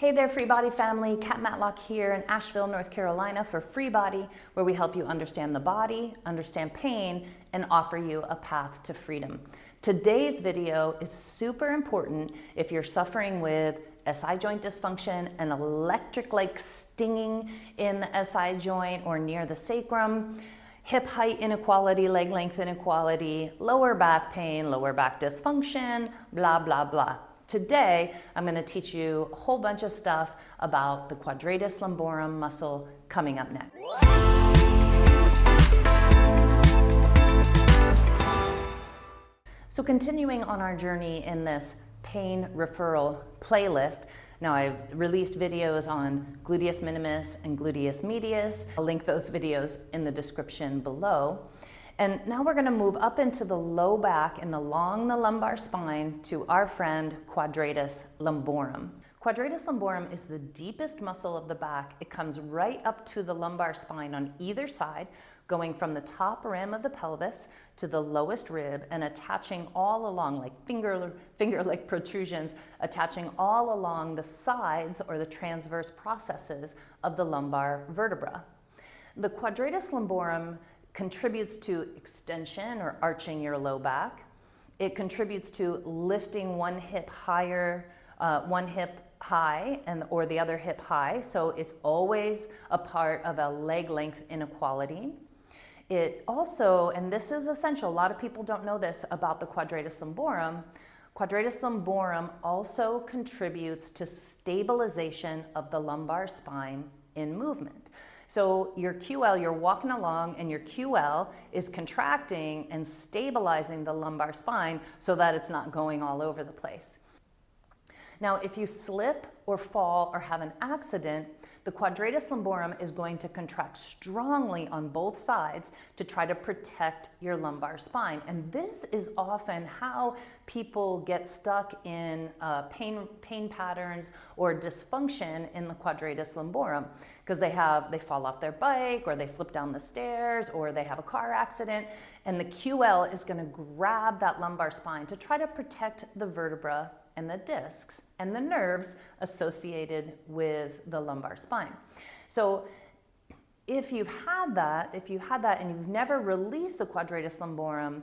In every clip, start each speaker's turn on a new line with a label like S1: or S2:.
S1: Hey there, FreeBody family. Kat Matlock here in Asheville, North Carolina for FreeBody, where we help you understand the body, understand pain, and offer you a path to freedom. Today's video is super important if you're suffering with SI joint dysfunction, an electric-like stinging in the SI joint or near the sacrum, hip height inequality, leg length inequality, lower back pain, lower back dysfunction, blah, blah, blah. Today, I'm going to teach you a whole bunch of stuff about the Quadratus Lumborum muscle coming up next. So continuing on our journey in this pain referral playlist, now I've released videos on gluteus minimus and gluteus medius. I'll link those videos in the description below. And now we're going to move up into the low back and along the lumbar spine to our friend Quadratus Lumborum. Quadratus Lumborum is the deepest muscle of the back. It comes right up to the lumbar spine on either side, going from the top rim of the pelvis to the lowest rib and attaching all along, like finger-like protrusions, attaching all along the sides or the transverse processes of the lumbar vertebra. The Quadratus Lumborum contributes to extension or arching your low back. It contributes to lifting one hip higher, one hip high or the other hip high. So it's always a part of a leg length inequality. It also, and this is essential, a lot of people don't know this about the Quadratus Lumborum. Quadratus Lumborum also contributes to stabilization of the lumbar spine in movement. So your QL, you're walking along and your QL is contracting and stabilizing the lumbar spine so that it's not going all over the place. Now, if you slip or fall or have an accident, the Quadratus Lumborum is going to contract strongly on both sides to try to protect your lumbar spine. And this is often how people get stuck in pain patterns or dysfunction in the Quadratus Lumborum, because they fall off their bike or they slip down the stairs or they have a car accident, and the QL is going to grab that lumbar spine to try to protect the vertebra and the discs and the nerves associated with the lumbar spine. So if you've had that and you've never released the Quadratus Lumborum,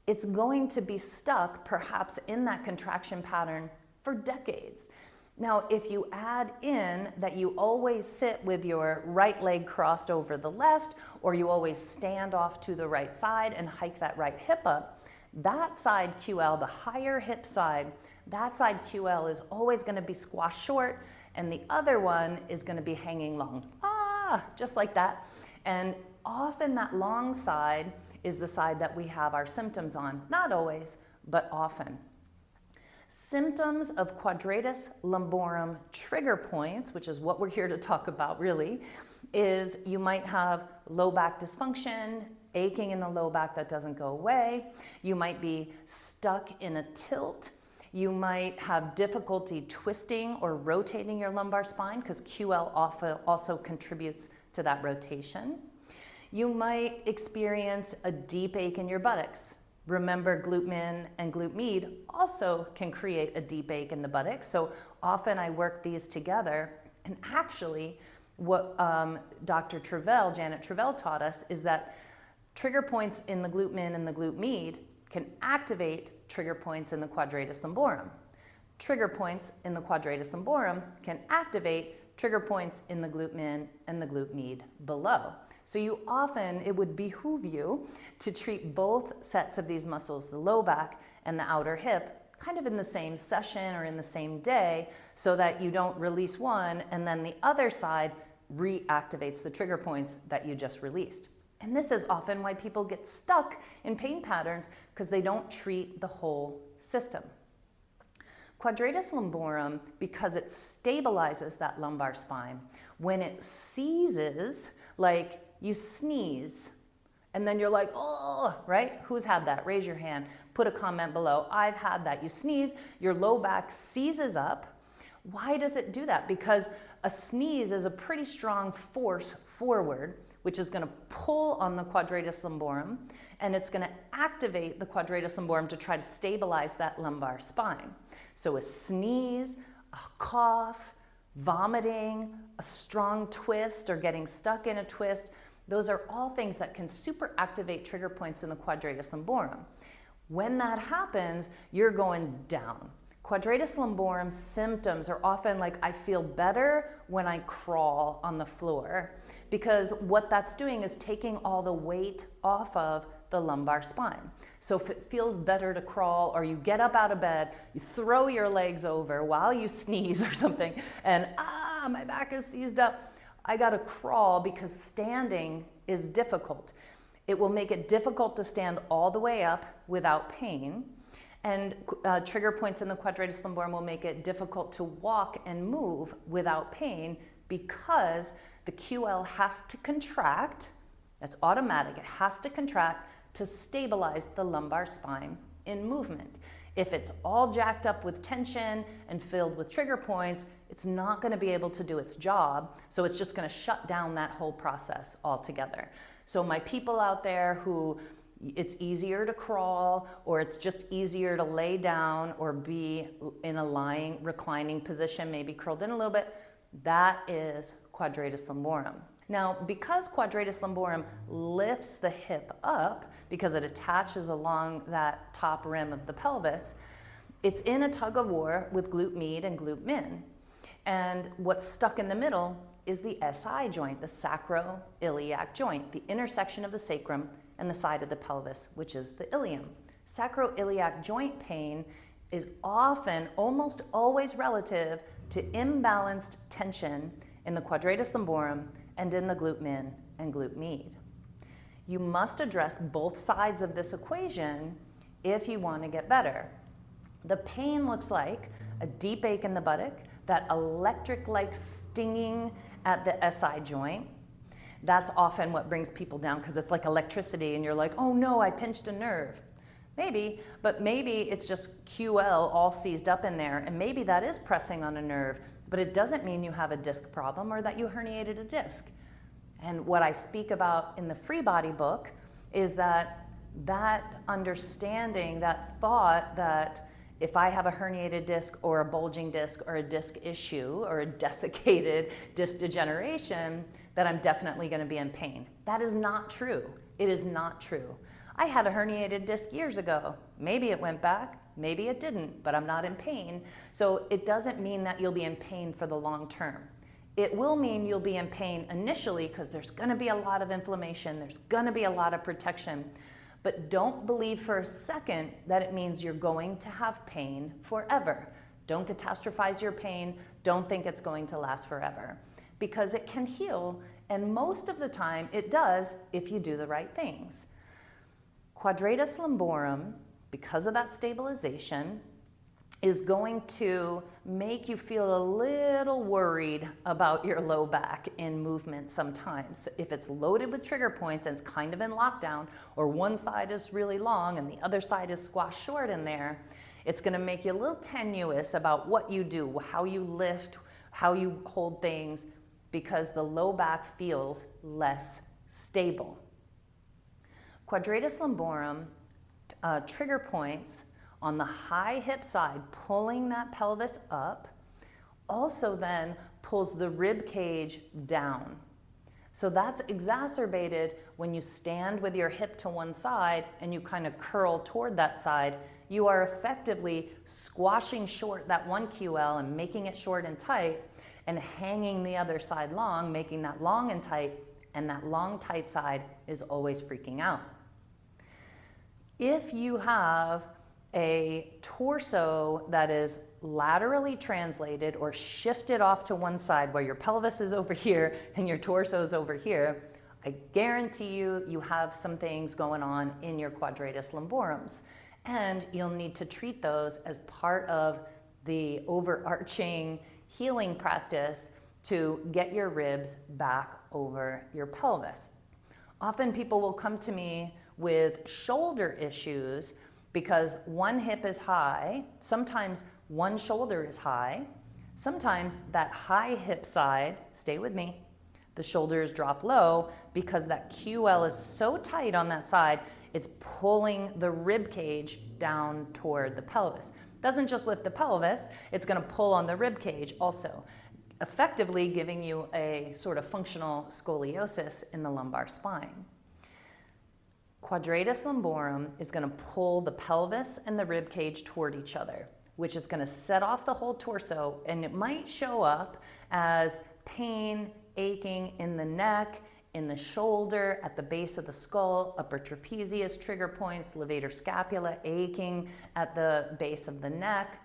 S1: it's going to be stuck perhaps in that contraction pattern for decades. Now, if you add in that you always sit with your right leg crossed over the left, or you always stand off to the right side and hike that right hip up, that side QL, the higher hip side, that side QL is always going to be squashed short, and the other one is going to be hanging long. Just like that. And often that long side is the side that we have our symptoms on. Not always, but often. Symptoms of Quadratus Lumborum trigger points, which is what we're here to talk about really, is you might have low back dysfunction, aching in the low back that doesn't go away. You might be stuck in a tilt. You might have difficulty twisting or rotating your lumbar spine, because QL also contributes to that rotation. You might experience a deep ache in your buttocks. Remember, glute min and glute med also can create a deep ache in the buttocks. So often I work these together. And actually, what Janet Travell taught us is that trigger points in the glute min and the glute med can activate trigger points in the Quadratus Lumborum. Trigger points in the Quadratus Lumborum can activate trigger points in the glute min and the glute med below. So it would behoove you to treat both sets of these muscles, the low back and the outer hip, kind of in the same session or in the same day, so that you don't release one and then the other side reactivates the trigger points that you just released. And this is often why people get stuck in pain patterns, because they don't treat the whole system. Quadratus Lumborum, because it stabilizes that lumbar spine, when it seizes, like you sneeze, and then you're like, oh, right? Who's had that? Raise your hand. Put a comment below. I've had that. You sneeze, your low back seizes up. Why does it do that? Because a sneeze is a pretty strong force forward, which is going to pull on the Quadratus Lumborum, and it's going to activate the Quadratus Lumborum to try to stabilize that lumbar spine. So a sneeze, a cough, vomiting, a strong twist, or getting stuck in a twist. Those are all things that can super activate trigger points in the quadratus lumborum. When that happens, you're going down. Quadratus lumborum symptoms are often like, I feel better when I crawl on the floor, because what that's doing is taking all the weight off of the lumbar spine. So if it feels better to crawl, or you get up out of bed, you throw your legs over while you sneeze or something, and my back is seized up, I gotta crawl because standing is difficult. It will make it difficult to stand all the way up without pain. And trigger points in the quadratus lumborum will make it difficult to walk and move without pain, because the QL has to contract. That's automatic. It has to contract to stabilize the lumbar spine in movement. If it's all jacked up with tension and filled with trigger points, it's not going to be able to do its job. So it's just going to shut down that whole process altogether. So my people out there who it's easier to crawl, or it's just easier to lay down or be in a lying, reclining position, maybe curled in a little bit, that is quadratus lumborum. Now, because quadratus lumborum lifts the hip up, because it attaches along that top rim of the pelvis, it's in a tug of war with glute med and glute min. And what's stuck in the middle is the SI joint, the sacro-iliac joint, the intersection of the sacrum and the side of the pelvis, which is the ilium. Sacro-iliac joint pain is often, almost always, relative to imbalanced tension in the quadratus lumborum and in the glute min and glute med. You must address both sides of this equation if you want to get better. The pain looks like a deep ache in the buttock, that electric-like stinging at the SI joint. That's often what brings people down, because it's like electricity and you're like, oh no, I pinched a nerve. Maybe, but maybe it's just QL all seized up in there, and maybe that is pressing on a nerve, but it doesn't mean you have a disc problem or that you herniated a disc. And what I speak about in the FreeBody book is that understanding, that thought that if I have a herniated disc or a bulging disc or a disc issue or a desiccated disc degeneration, that I'm definitely going to be in pain. That is not true. It is not true. I had a herniated disc years ago. Maybe it went back, maybe it didn't, but I'm not in pain. So it doesn't mean that you'll be in pain for the long term. It will mean you'll be in pain initially, because there's going to be a lot of inflammation, there's going to be a lot of protection. But don't believe for a second that it means you're going to have pain forever. Don't catastrophize your pain. Don't think it's going to last forever, because it can heal, and most of the time it does if you do the right things. Quadratus lumborum, because of that stabilization, is going to make you feel a little worried about your low back in movement sometimes. If it's loaded with trigger points and it's kind of in lockdown, or one side is really long and the other side is squashed short in there, it's going to make you a little tenuous about what you do, how you lift, how you hold things, because the low back feels less stable. Quadratus lumborum trigger points on the high hip side, pulling that pelvis up, also then pulls the rib cage down. So that's exacerbated when you stand with your hip to one side and you kind of curl toward that side. You are effectively squashing short that one QL and making it short and tight, and hanging the other side long, making that long and tight, and that long tight side is always freaking out. If you have a torso that is laterally translated or shifted off to one side, where your pelvis is over here and your torso is over here, I guarantee you have some things going on in your quadratus lumborums, and you'll need to treat those as part of the overarching healing practice to get your ribs back over your pelvis. Often people will come to me with shoulder issues because one hip is high, sometimes one shoulder is high, sometimes that high hip side, stay with me, the shoulders drop low because that QL is so tight on that side, it's pulling the rib cage down toward the pelvis. Doesn't just lift the pelvis, it's gonna pull on the rib cage also. effectively giving you a sort of functional scoliosis in the lumbar spine. Quadratus lumborum is going to pull the pelvis and the rib cage toward each other, which is going to set off the whole torso, and it might show up as pain, aching in the neck, in the shoulder, at the base of the skull, upper trapezius trigger points, levator scapula aching at the base of the neck,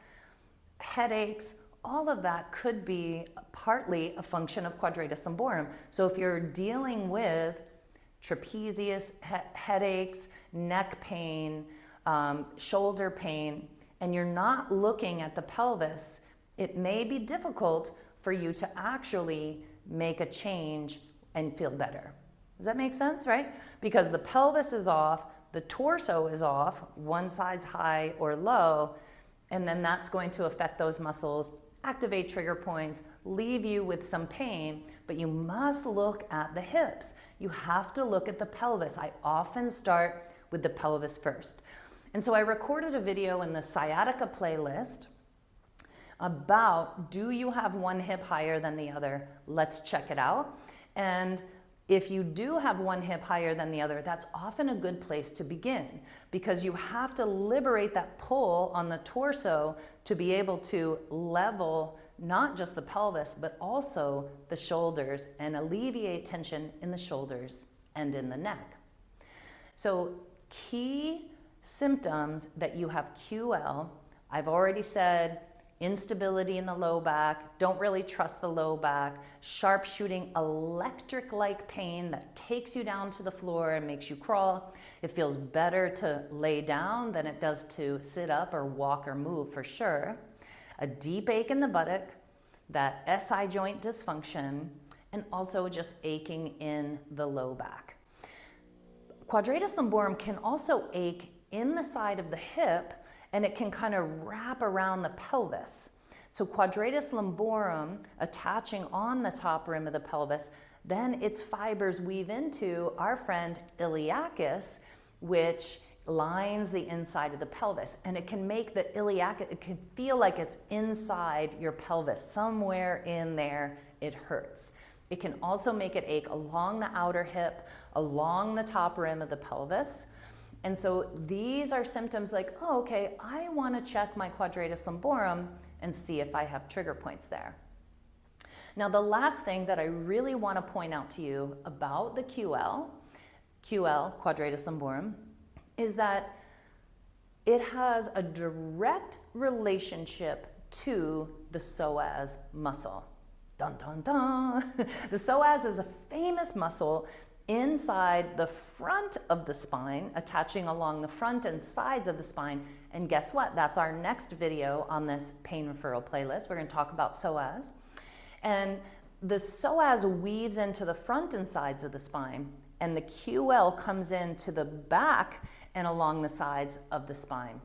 S1: headaches. All of that could be partly a function of quadratus lumborum. So if you're dealing with trapezius headaches, neck pain, shoulder pain, and you're not looking at the pelvis, it may be difficult for you to actually make a change and feel better. Does that make sense, right? Because the pelvis is off, the torso is off, one side's high or low, and then that's going to affect those muscles, activate trigger points, leave you with some pain, but you must look at the hips. You have to look at the pelvis. I often start with the pelvis first. And so I recorded a video in the sciatica playlist about, do you have one hip higher than the other? Let's check it out. And if you do have one hip higher than the other, that's often a good place to begin, because you have to liberate that pull on the torso to be able to level not just the pelvis, but also the shoulders, and alleviate tension in the shoulders and in the neck. So key symptoms that you have QL, I've already said, instability in the low back, don't really trust the low back, sharp shooting electric-like pain that takes you down to the floor and makes you crawl. It feels better to lay down than it does to sit up or walk or move, for sure. A deep ache in the buttock, that SI joint dysfunction, and also just aching in the low back. Quadratus lumborum can also ache in the side of the hip, and it can kind of wrap around the pelvis. So quadratus lumborum attaching on the top rim of the pelvis, then its fibers weave into our friend iliacus, which lines the inside of the pelvis. And it can make the iliacus, it can feel like it's inside your pelvis. Somewhere in there, it hurts. It can also make it ache along the outer hip, along the top rim of the pelvis. And so these are symptoms like, oh, okay, I want to check my quadratus lumborum and see if I have trigger points there. Now, the last thing that I really want to point out to you about the QL, quadratus lumborum, is that it has a direct relationship to the psoas muscle. Dun, dun, dun. The psoas is a famous muscle inside the front of the spine, attaching along the front and sides of the spine. And guess what? That's our next video on this pain referral playlist. We're going to talk about psoas. And the psoas weaves into the front and sides of the spine, and the QL comes into the back and along the sides of the spine.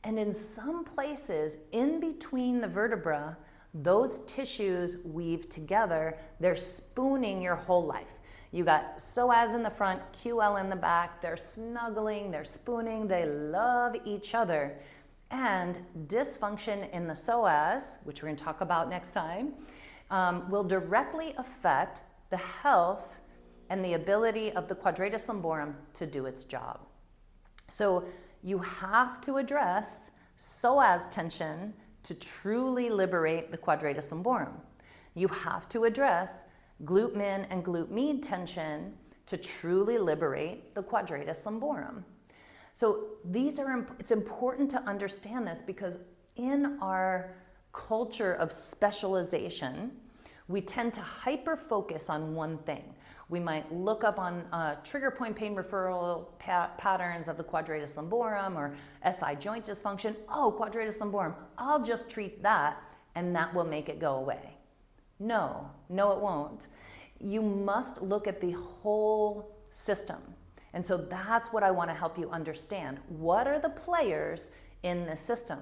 S1: And in some places in between the vertebra, those tissues weave together. They're spooning your whole life. You got psoas in the front, QL in the back. They're snuggling, they're spooning, they love each other. And dysfunction in the psoas, which we're going to talk about next time, will directly affect the health and the ability of the quadratus lumborum to do its job. So you have to address psoas tension to truly liberate the quadratus lumborum. You have to address glute min and glute med tension to truly liberate the quadratus lumborum. So it's important to understand this, because in our culture of specialization, we tend to hyper focus on one thing. We might look up on trigger point pain referral patterns of the quadratus lumborum or SI joint dysfunction. Oh, quadratus lumborum, I'll just treat that and that will make it go away. No, it won't. You must look at the whole system. And so that's what I want to help you understand. What are the players in this system?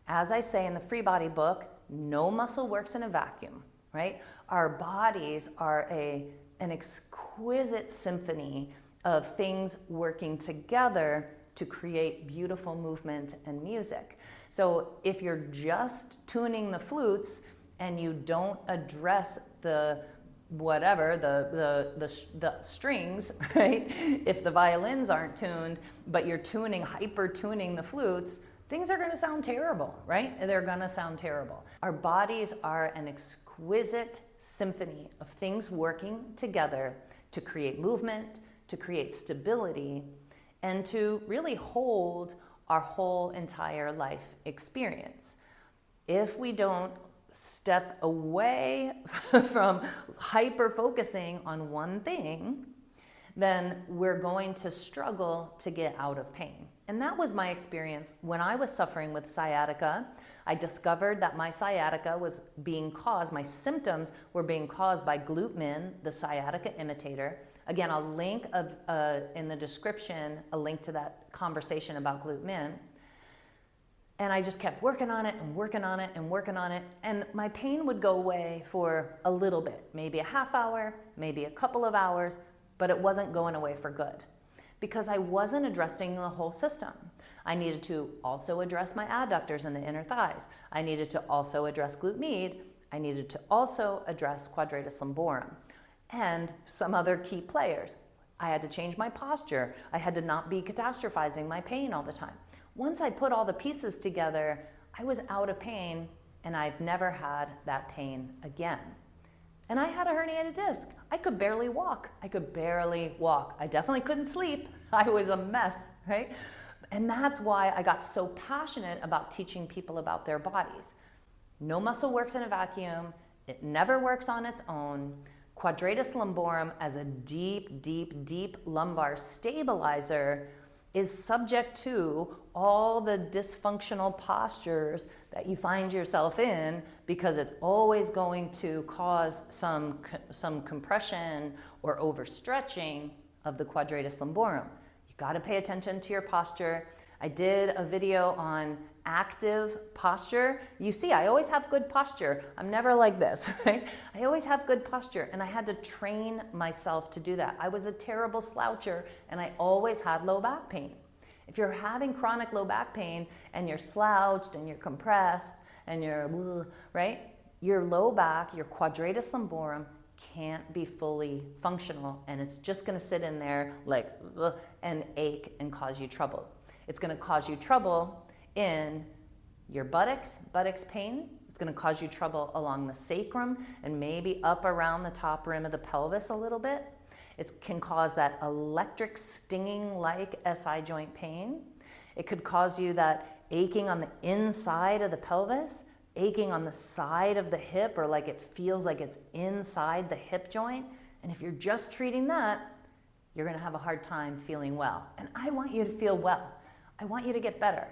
S1: As I say in the FreeBody book, no muscle works in a vacuum, right? Our bodies are an exquisite symphony of things working together to create beautiful movement and music. So if you're just tuning the flutes and you don't address the whatever, the strings, right? If the violins aren't tuned, but you're hyper tuning the flutes, things are gonna sound terrible, right? They're gonna sound terrible. Our bodies are an exquisite symphony of things working together to create movement, to create stability, and to really hold our whole entire life experience. If we don't step away from hyper focusing on one thing, then we're going to struggle to get out of pain. And that was my experience when I was suffering with sciatica. I discovered that my sciatica was being caused, my symptoms were being caused by glute min, the sciatica imitator. Again, I'll link in the description, a link to that conversation about glute min. And I just kept working on it and working on it and working on it. And my pain would go away for a little bit, maybe a half hour, maybe a couple of hours, but it wasn't going away for good because I wasn't addressing the whole system. I needed to also address my adductors and the inner thighs. I needed to also address glute med. I needed to also address Quadratus Lumborum and some other key players. I had to change my posture. I had to not be catastrophizing my pain all the time. Once I put all the pieces together, I was out of pain and I've never had that pain again. And I had a herniated disc. I could barely walk. I definitely couldn't sleep. I was a mess, right? And that's why I got so passionate about teaching people about their bodies. No muscle works in a vacuum. It never works on its own. Quadratus lumborum as a deep, deep, deep lumbar stabilizer is subject to all the dysfunctional postures that you find yourself in because it's always going to cause some compression or overstretching of the Quadratus lumborum. You got to pay attention to your posture. I did a video on active posture. You see, I always have good posture. I'm never like this, right? I always have good posture, and I had to train myself to do that. I was a terrible sloucher, and I always had low back pain. If you're having chronic low back pain and you're slouched and you're compressed and you're, right? Your low back, your Quadratus lumborum can't be fully functional, and it's just gonna sit in there like and ache and cause you trouble. It's gonna cause you trouble in your buttocks pain. It's gonna cause you trouble along the sacrum and maybe up around the top rim of the pelvis a little bit. It can cause that electric stinging like SI joint pain. It could cause you that aching on the inside of the pelvis, aching on the side of the hip, or like it feels like it's inside the hip joint. And if you're just treating that, you're gonna have a hard time feeling well. And I want you to feel well. I want you to get better.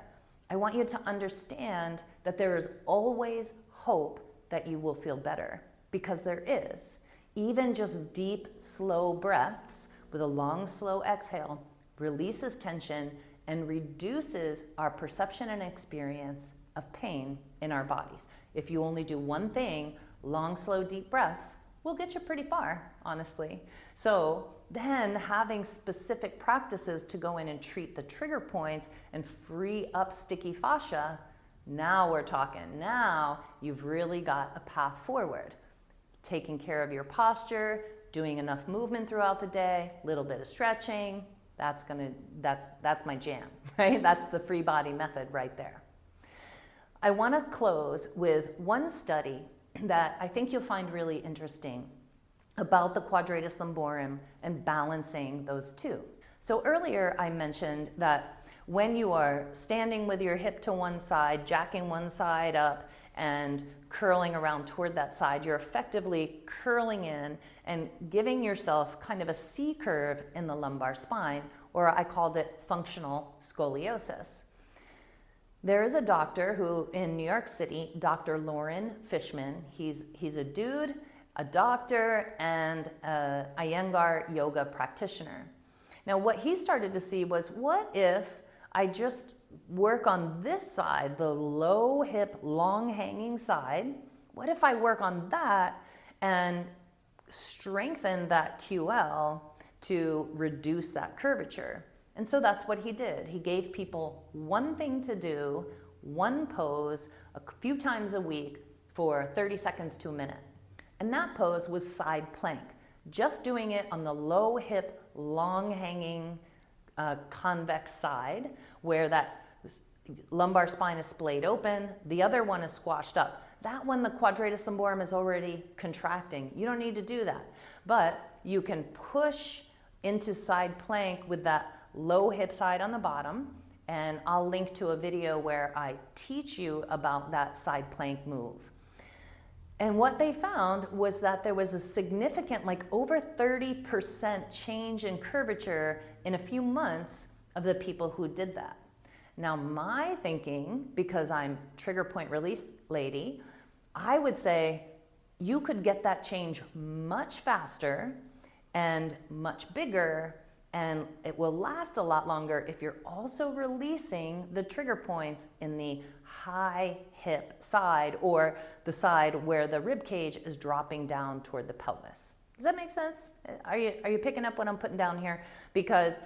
S1: I want you to understand that there is always hope that you will feel better, because there is. Even just deep, slow breaths with a long, slow exhale releases tension and reduces our perception and experience of pain in our bodies. If you only do one thing, long, slow, deep breaths will get you pretty far, honestly. So then having specific practices to go in and treat the trigger points and free up sticky fascia, now we're talking. Now you've really got a path forward. Taking care of your posture, doing enough movement throughout the day, little bit of stretching, that's my jam, right? That's the FreeBody method right there. I want to close with one study that I think you'll find really interesting about the Quadratus lumborum and balancing those two. So earlier I mentioned that when you are standing with your hip to one side, jacking one side up and curling around toward that side, you're effectively curling in and giving yourself kind of a C curve in the lumbar spine, or I called it functional scoliosis. There is a doctor who in New York City, Dr. Lauren Fishman, he's a dude, a doctor, and a Iyengar yoga practitioner. Now what he started to see was, what if I just work on this side, the low hip, long hanging side? What if I work on that and strengthen that QL to reduce that curvature? And so that's what he did. He gave people one thing to do, one pose, a few times a week for 30 seconds to a minute. And that pose was side plank, just doing it on the low hip, long hanging convex side where that lumbar spine is splayed open, the other one is squashed up. That one, the quadratus lumborum is already contracting. You don't need to do that. But you can push into side plank with that low hip side on the bottom, and I'll link to a video where I teach you about that side plank move. And what they found was that there was a significant, like over 30% change in curvature in a few months of the people who did that. Now my thinking, because I'm trigger point release lady, I would say you could get that change much faster and much bigger, and it will last a lot longer if you're also releasing the trigger points in the high hip side, or the side where the rib cage is dropping down toward the pelvis. Does that make sense? Are you picking up what I'm putting down here? Because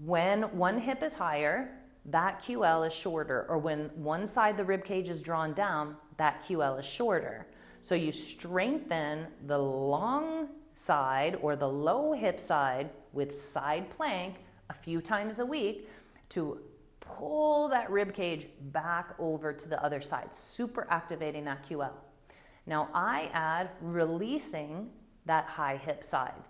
S1: when one hip is higher, that QL is shorter, or when one side the rib cage is drawn down, that QL is shorter. So you strengthen the long side or the low hip side with side plank a few times a week to pull that rib cage back over to the other side, super activating that QL. Now I add releasing that high hip side.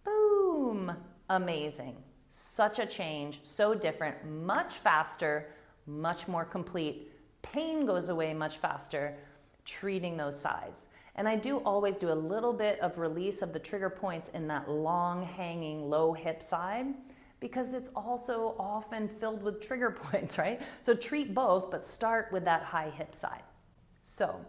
S1: Boom, amazing. Such a change, so different, much faster, much more complete. Pain goes away much faster, treating those sides. And I do always do a little bit of release of the trigger points in that long hanging low hip side, because it's also often filled with trigger points, right? So treat both, but start with that high hip side. So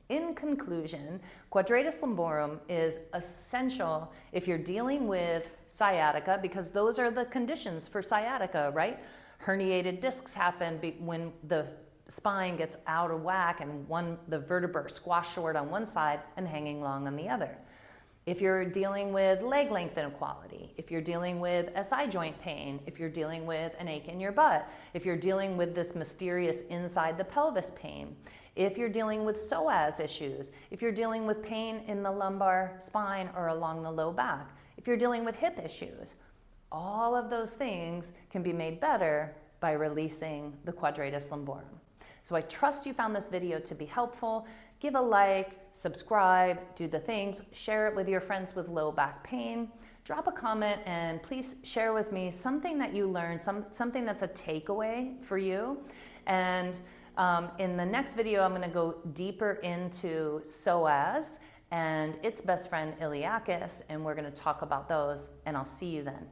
S1: in conclusion, Quadratus Lumborum is essential if you're dealing with sciatica, because those are the conditions for sciatica, right? Herniated discs happen when the spine gets out of whack and the vertebrae squashed short on one side and hanging long on the other. If you're dealing with leg length inequality, if you're dealing with SI joint pain, if you're dealing with an ache in your butt, if you're dealing with this mysterious inside the pelvis pain, if you're dealing with psoas issues, if you're dealing with pain in the lumbar spine or along the low back, if you're dealing with hip issues, all of those things can be made better by releasing the Quadratus Lumborum. So I trust you found this video to be helpful. Give a like, subscribe, do the things, share it with your friends with low back pain. Drop a comment and please share with me something that you learned, something that's a takeaway for you. And in the next video, I'm going to go deeper into psoas and its best friend iliacus, and we're going to talk about those, and I'll see you then.